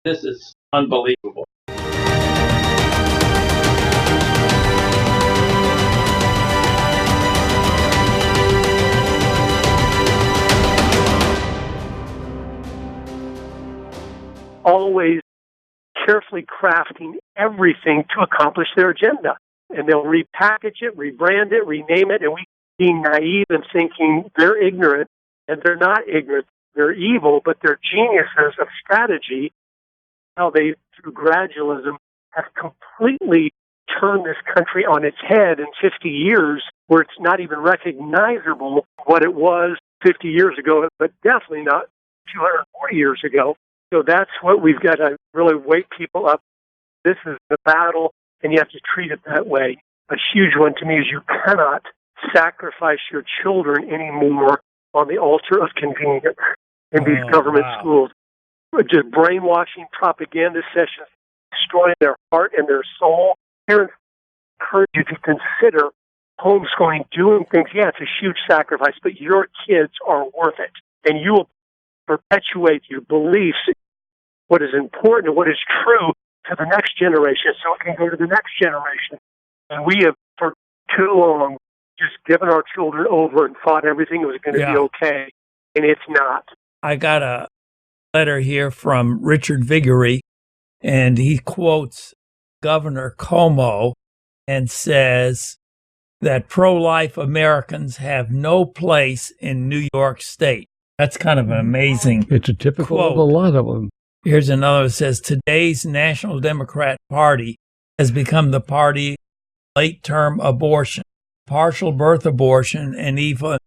This is unbelievable. Always carefully crafting everything to accomplish their agenda. And they'll repackage it, rebrand it, rename it, and we being naive and thinking they're ignorant, and they're not ignorant. They're evil, but they're geniuses of strategy, how they, through gradualism, have completely turned this country on its head in 50 years, where it's not even recognizable what it was 50 years ago, but definitely not 240 years ago. So that's what we've got to really wake people up. This is the battle, and you have to treat it that way. A huge one to me is you cannot sacrifice your children anymore on the altar of convenience in these government schools. Just brainwashing, propaganda sessions, destroying their heart and their soul. Parents encourage you to consider homeschooling, doing things. Yeah, it's a huge sacrifice, but your kids are worth it. And you will perpetuate your beliefs, what is important and what is true to the next generation so it can go to the next generation. And we have, for too long, just given our children over and thought everything was going to be okay, and it's not. I got a letter here from Richard Vickery, and he quotes Governor Cuomo and says that pro-life Americans have no place in New York State. That's kind of an amazing It's a typical quote. of a lot of them. Here's another that says, today's National Democrat Party has become the party of late-term abortion, partial birth abortion, and even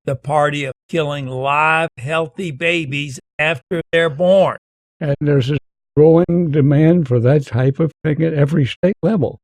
the party of killing live, healthy babies after they're born. And there's a growing demand for that type of thing at every state level.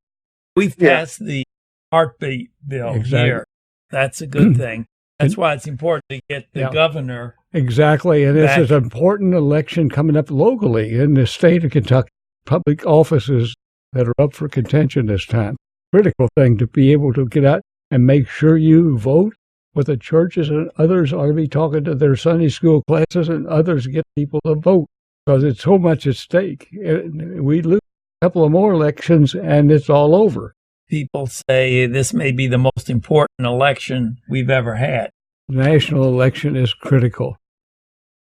We've passed the heartbeat bill here. That's a good thing. That's why it's important to get the governor. Exactly. And this is an important election coming up locally in the state of Kentucky. Public offices that are up for contention this time. Critical thing to be able to get out and make sure you vote. With the churches and others ought to be talking to their Sunday school classes and others get people to vote because it's so much at stake. We lose a couple of more elections and it's all over. People say this may be the most important election we've ever had. The national election is critical.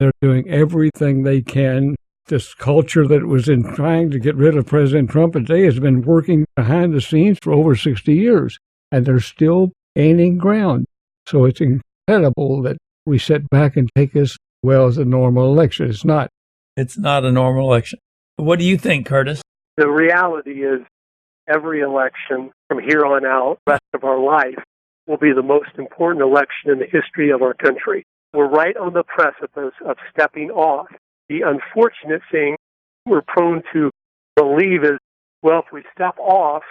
They're doing everything they can. This culture that was in trying to get rid of President Trump today has been working behind the scenes for over 60 years, and they're still gaining ground. So it's incredible that we sit back and take as well as a normal election. It's not. It's not a normal election. What do you think, Curtis? The reality is every election from here on out, the rest of our life, will be the most important election in the history of our country. We're right on the precipice of stepping off. The unfortunate thing we're prone to believe is, well, if we step off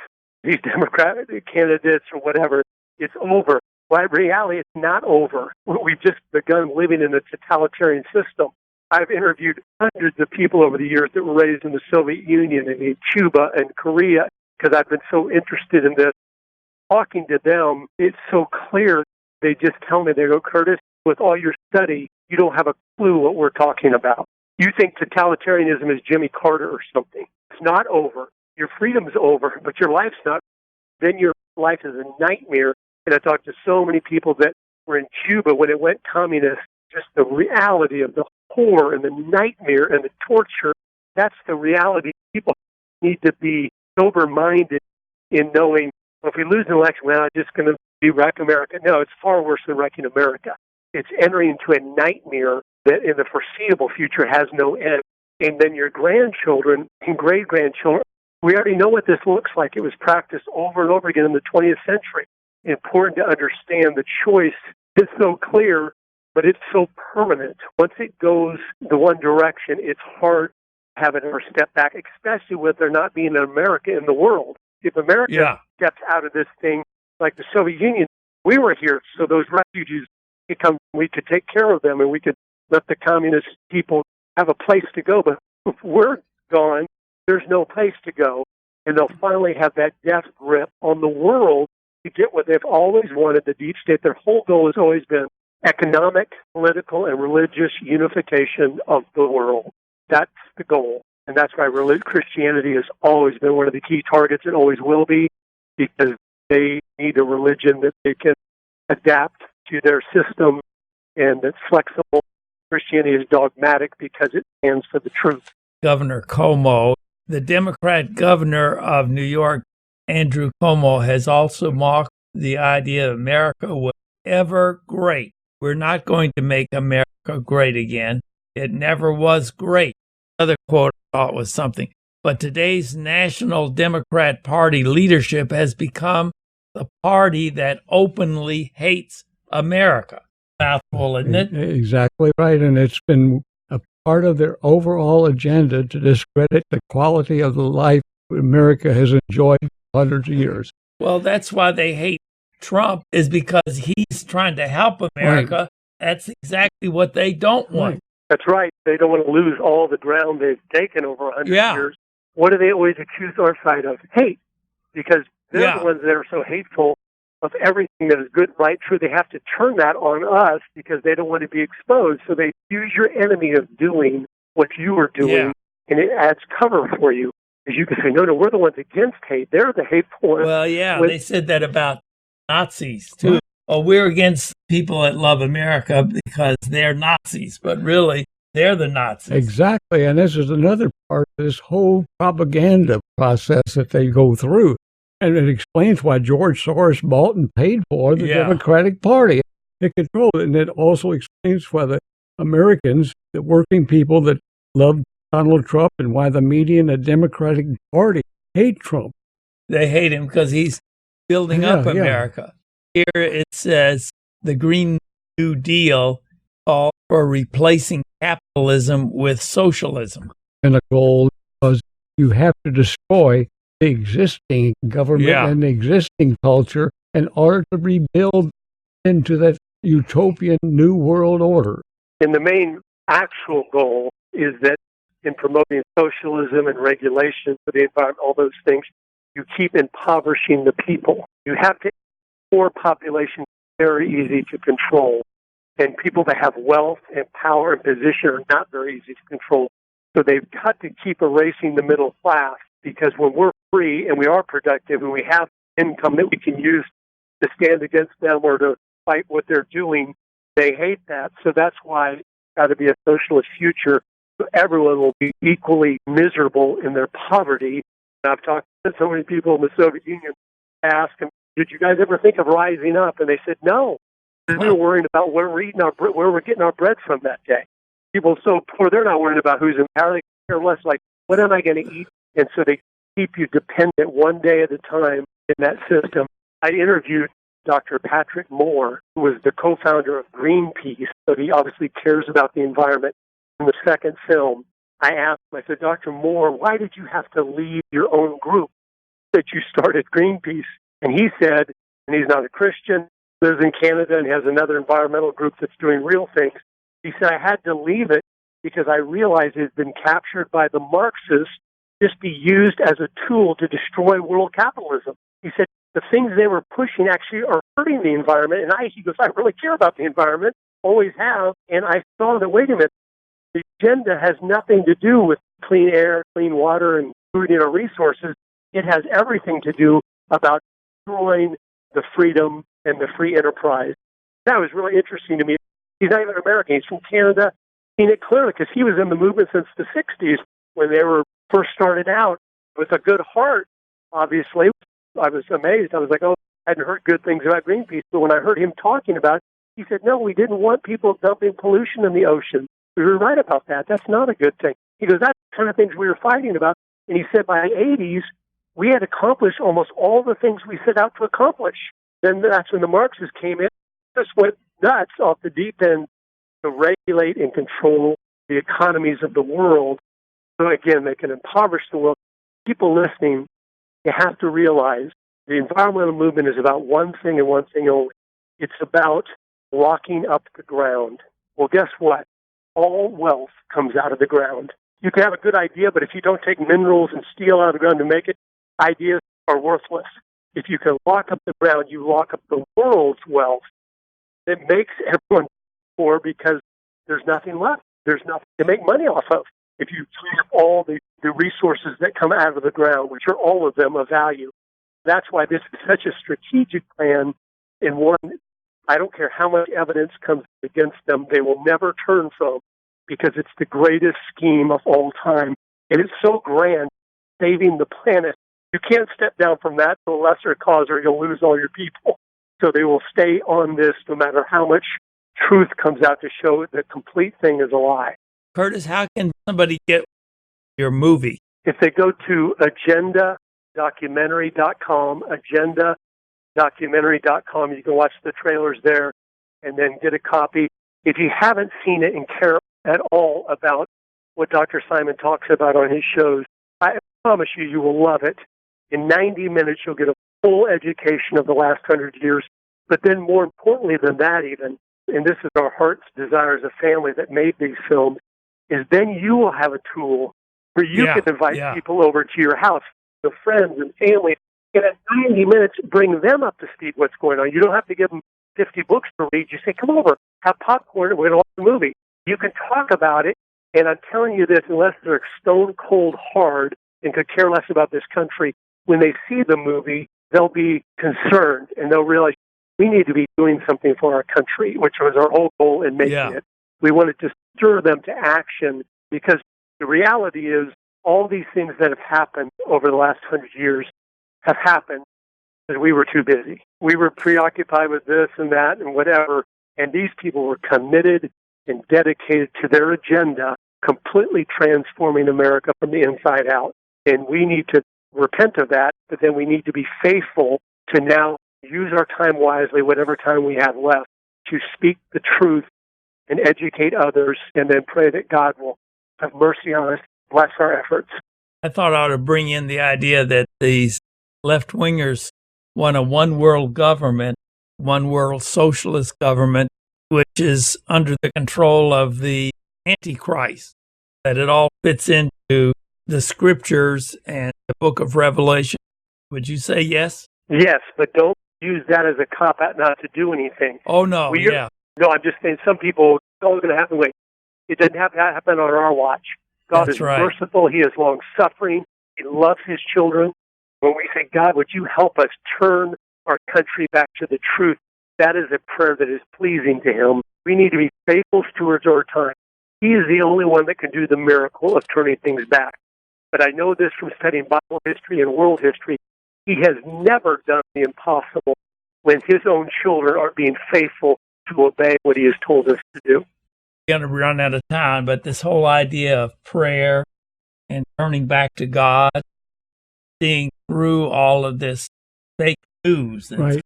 these Democratic candidates or whatever, it's over. Well, in reality, it's not over. We've just begun living in a totalitarian system. I've interviewed hundreds of people over the years that were raised in the Soviet Union and in Cuba and Korea because I've been so interested in this. Talking to them, it's so clear. They just tell me, they go, Curtis, with all your study, you don't have a clue what we're talking about. You think totalitarianism is Jimmy Carter or something. It's not over. Your freedom's over, but your life's not. Then your life is a nightmare. And I talked to so many people that were in Cuba when it went communist, just the reality of the horror and the nightmare and the torture. That's the reality. People need to be sober-minded in knowing, well, if we lose an election, well, it's just going to be wreck America. No, it's far worse than wrecking America. It's entering into a nightmare that in the foreseeable future has no end. And then your grandchildren and great-grandchildren, we already know what this looks like. It was practiced over and over again in the 20th century. Important to understand the choice is so clear, but it's so permanent. Once it goes the one direction, it's hard to have it ever step back, especially with there not being an America in the world. If America steps out of this thing, like the Soviet Union, we were here, so those refugees could come, we could take care of them, and we could let the communist people have a place to go. But if we're gone, there's no place to go. And they'll finally have that death grip on the world to get what they've always wanted, the deep state. Their whole goal has always been economic, political, and religious unification of the world. That's the goal. And that's why Christianity has always been one of the key targets. It always will be, because they need a religion that they can adapt to their system and that's flexible. Christianity is dogmatic because it stands for the truth. Governor Cuomo, the Democrat governor of New York, Andrew Cuomo, has also mocked the idea of America was ever great. We're not going to make America great again. It never was great. Another quote I thought was something. But today's National Democrat Party leadership has become the party that openly hates America. Mouthful, isn't it? Exactly right. And it's been a part of their overall agenda to discredit the quality of the life America has enjoyed for hundreds of years. Well, that's why they hate Trump, is because he's trying to help America. Right. That's exactly what they don't want. Right. That's right. They don't want to lose all the ground they've taken over 100 years. What do they always accuse our side of? Hate. Because they're the ones that are so hateful of everything that is good, right, true. They have to turn that on us because they don't want to be exposed. So they accuse your enemy of doing what you are doing, and it adds cover for you. Because you can say, no, we're the ones against hate. They're the hateful ones. Well, they said that about Nazis, too. What? Oh, we're against people that love America because they're Nazis, but really, they're the Nazis. Exactly, and this is another part of this whole propaganda process that they go through. And it explains why George Soros bought and paid for the Democratic Party. It controls it, and it also explains why the Americans, the working people that love Donald Trump, and why the media and the Democratic Party hate Trump. They hate him because he's building up America. Here it says the Green New Deal called for replacing capitalism with socialism. And the goal was you have to destroy the existing government and the existing culture in order to rebuild into that utopian new world order. And the main actual goal is that in promoting socialism and regulation for the environment, all those things, you keep impoverishing the people. You have to poor population very easy to control. And people that have wealth and power and position are not very easy to control. So they've got to keep erasing the middle class, because when we're free and we are productive and we have income that we can use to stand against them or to fight what they're doing, they hate that. So that's why it's got to be a socialist future. So everyone will be equally miserable in their poverty. And I've talked to so many people in the Soviet Union, ask them, did you guys ever think of rising up? And they said, no. We were worried about where we're getting our bread from that day. People so poor, they're not worried about who's in power. They care less like, what am I going to eat? And so they keep you dependent one day at a time in that system. I interviewed Dr. Patrick Moore, who was the co-founder of Greenpeace, so he obviously cares about the environment. In the second film, I asked him, I said, Dr. Moore, why did you have to leave your own group that you started Greenpeace? And he said, and he's not a Christian, lives in Canada and has another environmental group that's doing real things. He said, I had to leave it because I realized it had been captured by the Marxists, just be used as a tool to destroy world capitalism. He said, the things they were pushing actually are hurting the environment. And he goes, I really care about the environment, always have. And I saw that, wait a minute, the agenda has nothing to do with clean air, clean water, and food and our resources. It has everything to do about destroying the freedom and the free enterprise. That was really interesting to me. He's not even American. He's from Canada. Seen it clearly because he was in the movement since the 60s when they were first started out with a good heart, obviously. I was amazed. I was like, I hadn't heard good things about Greenpeace. But when I heard him talking about it, he said, no, we didn't want people dumping pollution in the ocean. We were right about that. That's not a good thing. He goes, that's the kind of things we were fighting about. And he said by the 80s, we had accomplished almost all the things we set out to accomplish. Then that's when the Marxists came in. Just went nuts off the deep end to regulate and control the economies of the world. So again, they can impoverish the world. People listening, you have to realize the environmental movement is about one thing and one thing only. It's about locking up the ground. Well, guess what? All wealth comes out of the ground. You can have a good idea, but if you don't take minerals and steel out of the ground to make it, ideas are worthless. If you can lock up the ground, you lock up the world's wealth. It makes everyone poor because there's nothing left. There's nothing to make money off of. if you tie up all the resources that come out of the ground, which are all of them of value. That's why this is such a strategic plan, and one I don't care how much evidence comes against them, they will never turn from, because it's the greatest scheme of all time. And it's so grand, saving the planet. You can't step down from that to a lesser cause or you'll lose all your people. So they will stay on this no matter how much truth comes out to show the complete thing is a lie. Curtis, how can somebody get your movie? If they go to agendadocumentary.com, agendadocumentary.com, you can watch the trailers there and then get a copy. If you haven't seen it and care at all about what Dr. Simon talks about on his shows, I promise you will love it. In 90 minutes, you'll get a full education of the last 100 years. But then more importantly than that even, and this is our heart's desire as a family that made these films, is then you will have a tool where you can invite people over to your house, your friends and family, and at 90 minutes, bring them up to speed what's going on. You don't have to give them 50 books to read. You say, come over, have popcorn, and we're going to watch the movie. You can talk about it, and I'm telling you this, unless they're stone cold hard and could care less about this country, when they see the movie, they'll be concerned, and they'll realize we need to be doing something for our country, which was our whole goal in making it. We wanted to stir them to action, because the reality is all these things that have happened over the last 100 years have happened because we were too busy. We were preoccupied with this and that and whatever, and these people were committed and dedicated to their agenda, completely transforming America from the inside out. And we need to repent of that, but then we need to be faithful to now use our time wisely, whatever time we have left, to speak the truth and educate others, and then pray that God will have mercy on us, bless our efforts. I thought I ought to bring in the idea that these left-wingers want a one-world government, one-world socialist government, which is under the control of the Antichrist, that it all fits into the scriptures and the book of Revelation. Would you say yes? Yes, but don't use that as a cop-out not to do anything. Oh, no, No, I'm just saying some people, it's all going to happen. Wait, it doesn't have to happen on our watch. God is merciful. He is long-suffering. He loves his children. When we say, God, would you help us turn our country back to the truth, that is a prayer that is pleasing to him. We need to be faithful stewards of our time. He is the only one that can do the miracle of turning things back. But I know this from studying Bible history and world history. He has never done the impossible when his own children are being faithful to obey what he has told us to do. We're going to run out of time, but this whole idea of prayer and turning back to God, seeing through all of this fake news. Right.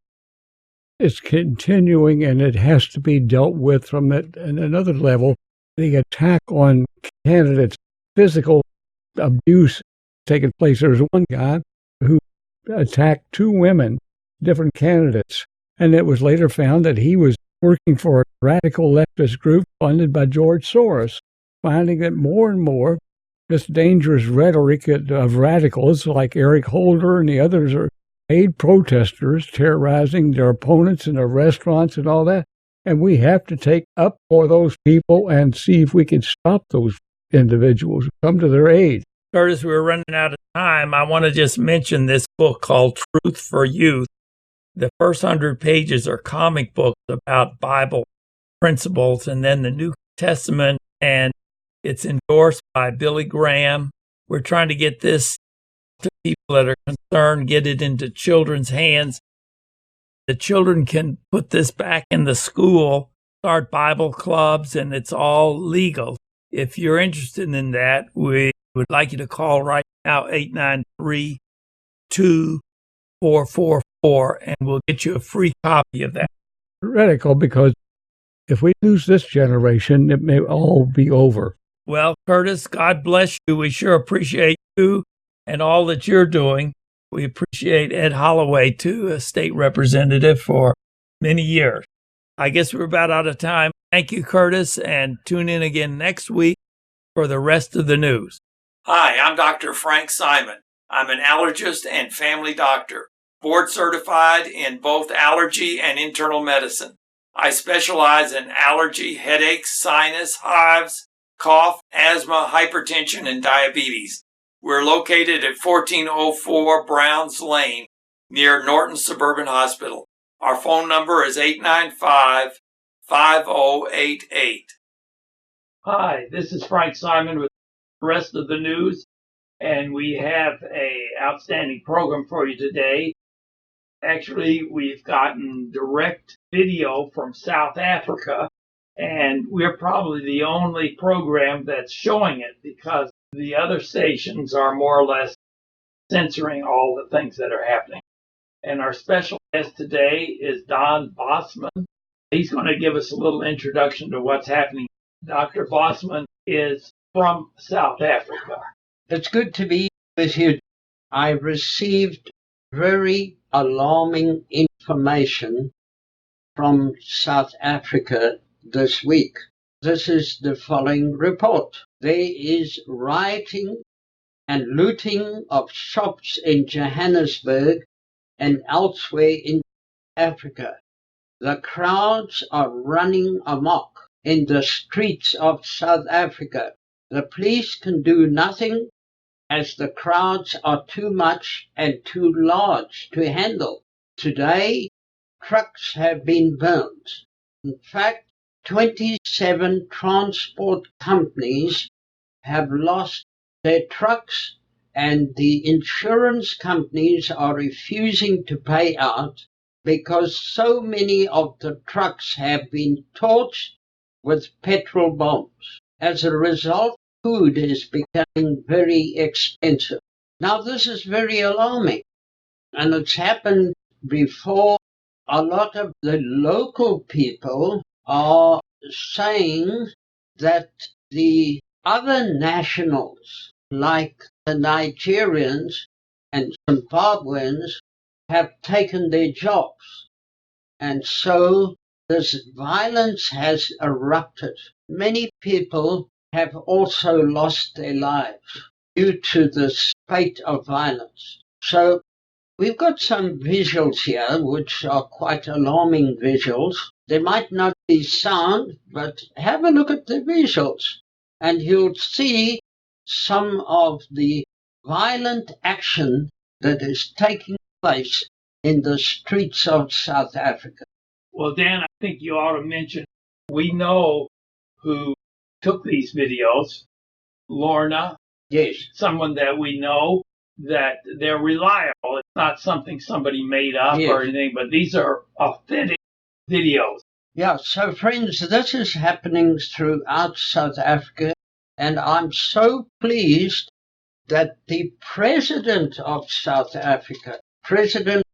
It's continuing, and it has to be dealt with from it. And another level, the attack on candidates, physical abuse taking place. There was one guy who attacked two women, different candidates, and it was later found that he was working for a radical leftist group funded by George Soros, finding that more and more this dangerous rhetoric of radicals like Eric Holder and the others are paid protesters terrorizing their opponents in their restaurants and all that. And we have to take up for those people and see if we can stop those individuals and come to their aid. Curtis, we're running out of time. I want to just mention this book called Truth for Youth. The first 100 pages are comic books about Bible principles, and then the New Testament, and it's endorsed by Billy Graham. We're trying to get this to people that are concerned, get it into children's hands. The children can put this back in the school, start Bible clubs, and it's all legal. If you're interested in that, we would like you to call right now, 893-2444, and we'll get you a free copy of that. Radical, because if we lose this generation, it may all be over. Well, Curtis, God bless you. We sure appreciate you and all that you're doing. We appreciate Ed Holloway, too, a state representative for many years. I guess we're about out of time. Thank you, Curtis, and tune in again next week for the rest of the news. Hi, I'm Dr. Frank Simon. I'm an allergist and family doctor, board certified in both allergy and internal medicine. I specialize in allergy, headaches, sinus, hives, cough, asthma, hypertension, and diabetes. We're located at 1404 Browns Lane near Norton Suburban Hospital. Our phone number is 895-5088. Hi, this is Frank Simon with the rest of the news, and we have an outstanding program for you today. Actually, we've gotten direct video from South Africa, and we're probably the only program that's showing it because the other stations are more or less censoring all the things that are happening. And our special guest today is Don Bosman. He's going to give us a little introduction to what's happening. Dr. Bosman is from South Africa. It's good to be with you. I received very alarming information from South Africa this week. This is the following report. There is rioting and looting of shops in Johannesburg and elsewhere in Africa. The crowds are running amok in the streets of South Africa. The police can do nothing as the crowds are too much and too large to handle. Today, trucks have been burnt. In fact, 27 transport companies have lost their trucks, and the insurance companies are refusing to pay out because so many of the trucks have been torched with petrol bombs. As a result, food is becoming very expensive. Now, this is very alarming, and it's happened before. A lot of the local people are saying that the other nationals, like the Nigerians and Zimbabweans, have taken their jobs. And so this violence has erupted. Many people have also lost their lives due to the spate of violence. So we've got some visuals here which are quite alarming visuals. They might not be sound, but have a look at the visuals and you'll see some of the violent action that is taking place in the streets of South Africa. Well, Dan, I think you ought to mention, we know who took these videos. Lorna. Yes. Someone that we know, that they're reliable. It's not something somebody made up or anything, but these are authentic videos. Yeah, so friends, this is happening throughout South Africa, and I'm so pleased that the president of South Africa, President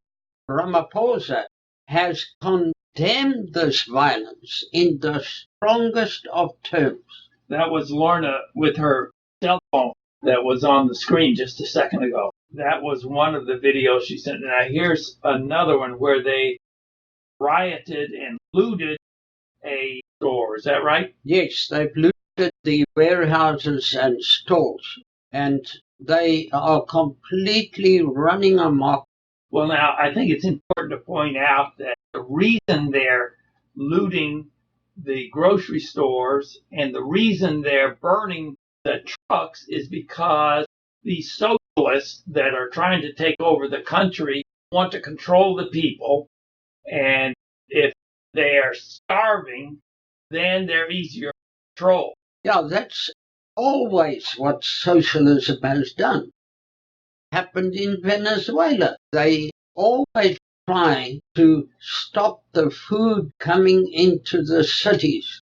Ramaphosa, has condemned this violence in the strongest of terms. That was Lorna with her cell phone that was on the screen just a second ago. That was one of the videos she sent. Now here's another one where they rioted and looted a store. Is that right? Yes, they've looted the warehouses and stores, and they are completely running amok. Well, now, I think it's important to point out that the reason they're looting the grocery stores and the reason they're burning the trucks is because these socialists that are trying to take over the country want to control the people. And if they are starving, then they're easier to control. Yeah, that's always what socialism has done. Happened in Venezuela. They always try to stop the food coming into the cities.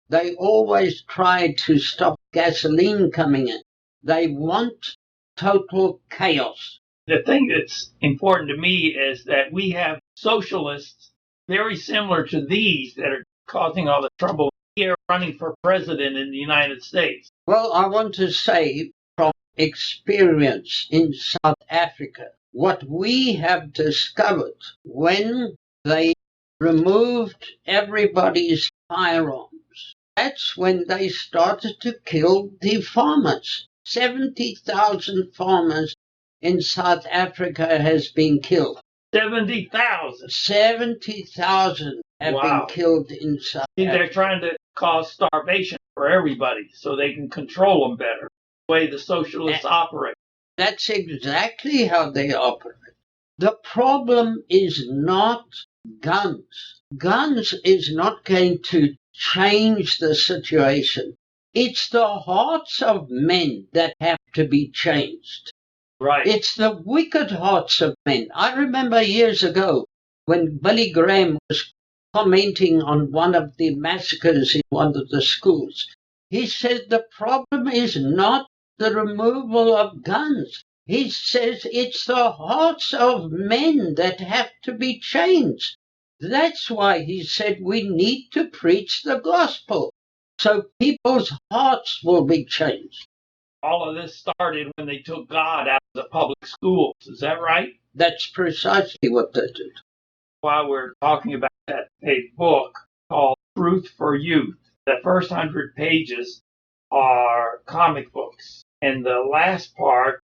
They always try to stop gasoline coming in. They want total chaos. The thing that's important to me is that we have socialists very similar to these that are causing all the trouble here running for president in the United States. Well, I want to say from experience in South Africa, what we have discovered when they removed everybody's firearms, that's when they started to kill the farmers. 70,000 farmers in South Africa has been killed. 70,000? 70,000 have been killed in South Africa. They're trying to cause starvation for everybody so they can control them better, the way the socialists operate. That's exactly how they operate. The problem is not guns. Guns is not going to change the situation. It's the hearts of men that have to be changed. Right. It's the wicked hearts of men. I remember years ago when Billy Graham was commenting on one of the massacres in one of the schools. He said the problem is not the removal of guns. He says it's the hearts of men that have to be changed. That's why he said we need to preach the gospel so people's hearts will be changed. All of this started when they took God out of the public schools. Is that right? That's precisely what they did. While we're talking about that, a book called Truth for Youth. The first 100 pages are comic books, and the last part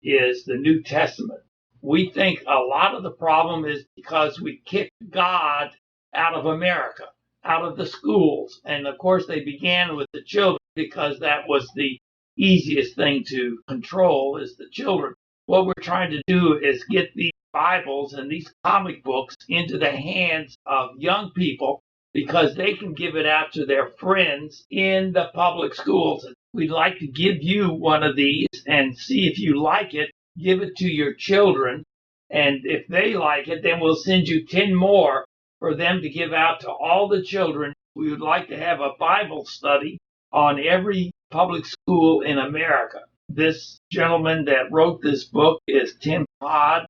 is the New Testament. We think a lot of the problem is because we kicked God out of America, out of the schools. And of course, they began with the children because that was the easiest thing to control is the children. What we're trying to do is get these Bibles and these comic books into the hands of young people because they can give it out to their friends in the public schools. We'd like to give you one of these and see if you like it. Give it to your children. And if they like it, then we'll send you 10 more for them to give out to all the children. We would like to have a Bible study on every public school in America. This gentleman that wrote this book is Tim Todd,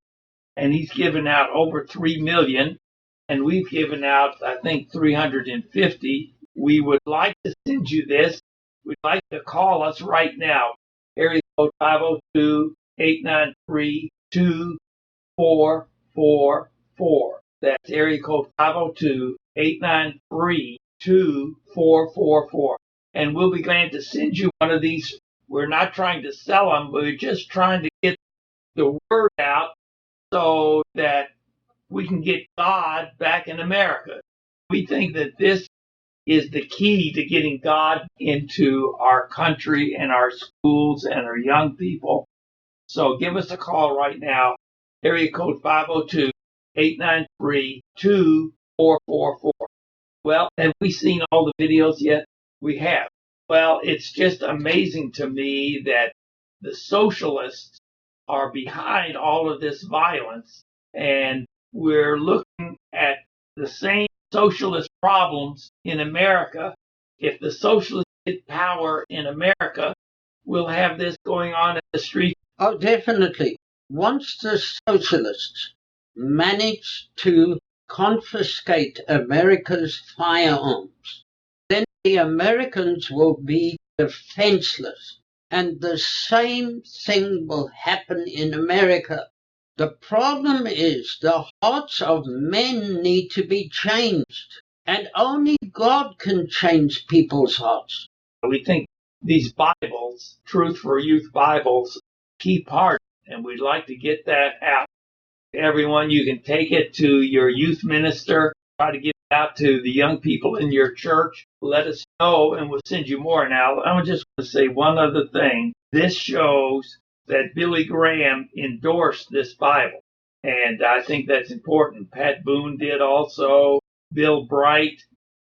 and he's given out over 3 million. And we've given out, I think, 350. We would like to send you this. We'd like to call us right now. Area code 502-893-2444. That's area code 502-893-2444. And we'll be glad to send you one of these. We're not trying to sell them, but we're just trying to get the word out so that we can get God back in America. We think that this is the key to getting God into our country and our schools and our young people. So give us a call right now, area code 502-893-2444. Well, have we seen all the videos yet? We have. Well, it's just amazing to me that the socialists are behind all of this violence, and we're looking at the same socialist problems in America. If the socialists get power in America, we'll have this going on in the street. Oh, definitely. Once the socialists manage to confiscate America's firearms, then the Americans will be defenseless. And the same thing will happen in America. The problem is the hearts of men need to be changed. And only God can change people's hearts. We think these Bibles, Truth for Youth Bibles, key part, and we'd like to get that out to everyone. You can take it to your youth minister, try to get it out to the young people in your church. Let us know, and we'll send you more. Now, I just want to say one other thing. This shows that Billy Graham endorsed this Bible, and I think that's important. Pat Boone did also, Bill Bright,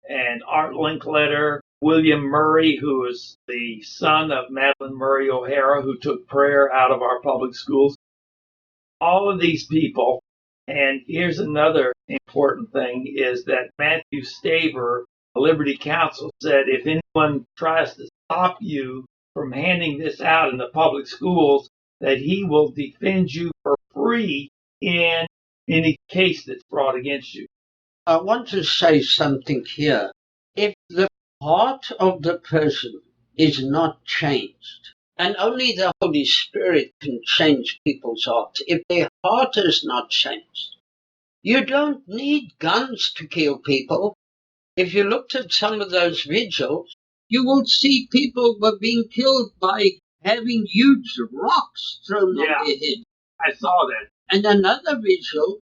and Art Linkletter, William Murray, who is the son of Madalyn Murray O'Hara, who took prayer out of our public schools. All of these people, and here's another important thing, is that Matthew Staver, Liberty Counsel, said if anyone tries to stop you from handing this out in the public schools, that he will defend you for free in any case that's brought against you. I want to say something here. If the heart of the person is not changed, and only the Holy Spirit can change people's hearts, if their heart is not changed, you don't need guns to kill people. If you looked at some of those vigils, you will see people were being killed by having huge rocks thrown on their head. I saw that. And another vigil,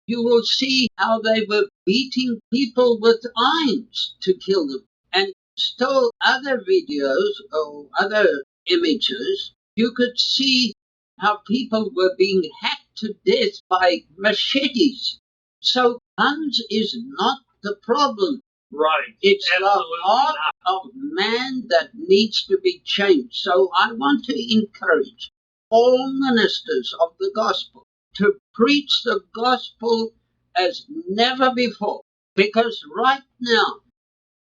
you will see how they were beating people with irons to kill them. And stole other videos or other images, you could see how people were being hacked to death by machetes. So guns is not the problem. Right. It's Absolutely the heart not. of man that needs to be changed. So I want to encourage all ministers of the gospel to preach the gospel as never before. Because right now,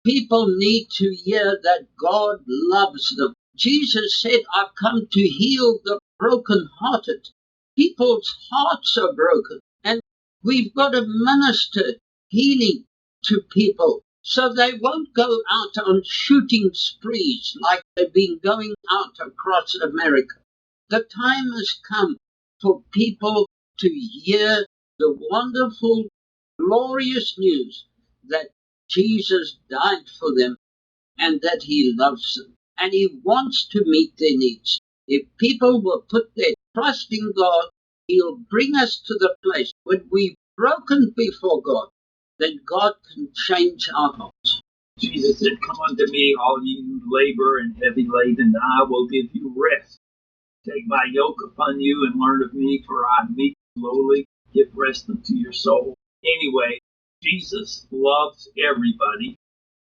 people need to hear that God loves them. Jesus said, I've come to heal the brokenhearted. People's hearts are broken, and we've got to minister healing to people so they won't go out on shooting sprees like they've been going out across America. The time has come for people to hear the wonderful, glorious news that Jesus died for them and that he loves them and he wants to meet their needs. If people will put their trust in God, he'll bring us to the place when we've broken before God, then God can change our hearts. Jesus said, come unto me, all ye who labor and heavy laden, and I will give you rest. Take my yoke upon you and learn of me, for I am meek and lowly. Give rest unto your soul. Anyway, Jesus loves everybody.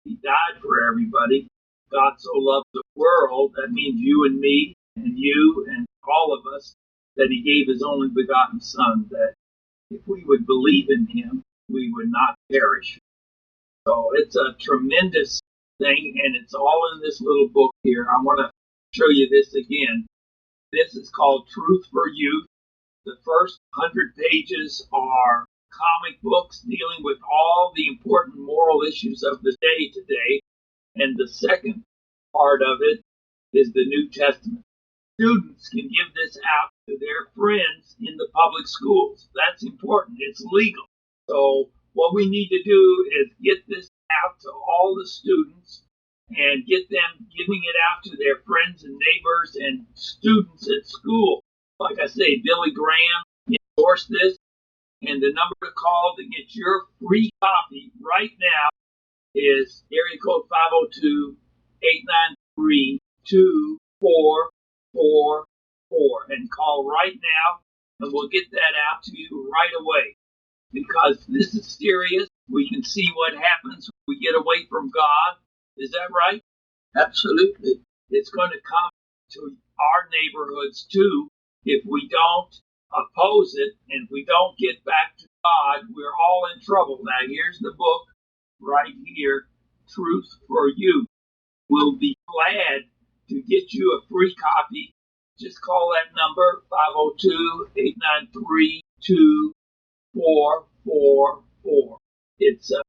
He died for everybody. God so loved the world, that means you and me and you and all of us, that he gave his only begotten Son, that if we would believe in him, we would not perish. So it's a tremendous thing, and it's all in this little book here. I want to show you this again. This is called Truth for Youth. The first 100 pages are comic books dealing with all the important moral issues of the day today. And the second part of it is the New Testament. Students can give this out to their friends in the public schools. That's important. It's legal. So what we need to do is get this out to all the students and get them giving it out to their friends and neighbors and students at school. Like I say, Billy Graham endorsed this, and the number to call to get your free copy right now is area code 502-893-2444, and call right now, and we'll get that out to you right away. Because this is serious. We can see what happens when we get away from God. Is that right? Absolutely. It's going to come to our neighborhoods too if we don't oppose it and if we don't get back to God. We're all in trouble. Now, here's the book right here, Truth for You. We'll be glad to get you a free copy. Just call that number, 502-893-2444. It's a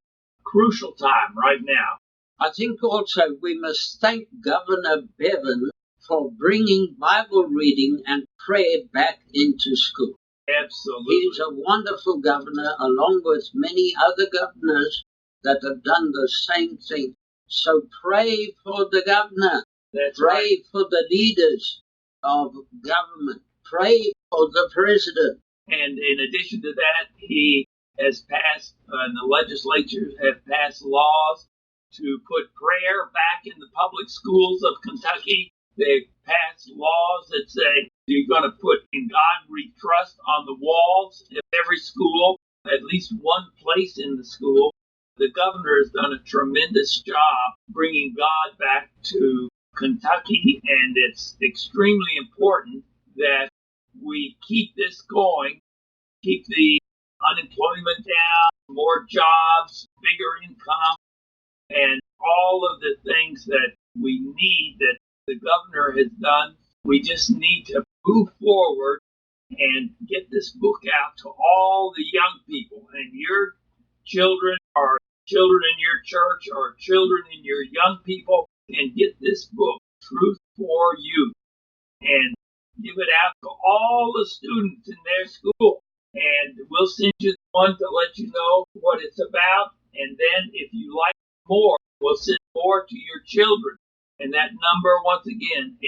crucial time right now. I think also we must thank Governor Bevan for bringing Bible reading and prayer back into school. Absolutely. He's a wonderful governor, along with many other governors that have done the same thing. So pray for the governor. That's pray right. for the leaders of government. Pray for the president. And in addition to that, he has passed, and the legislatures have passed laws to put prayer back in the public schools of Kentucky. They've passed laws that say you're going to put "In God We Trust" on the walls of every school, at least one place in the school. The governor has done a tremendous job bringing God back to Kentucky, and it's extremely important that we keep this going, keep the unemployment down, more jobs, bigger income, and all of the things that we need that the governor has done. We just need to move forward and get this book out to all the young people. And your children or children in your church or children in your young people can get this book, Truth for You, and give it out to all the students in their school. And we'll send you one to let you know what it's about. And then if you like more, we'll send more to your children. And that number, once again,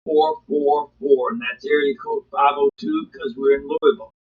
893-2444. And that's area code 502 because we're in Louisville.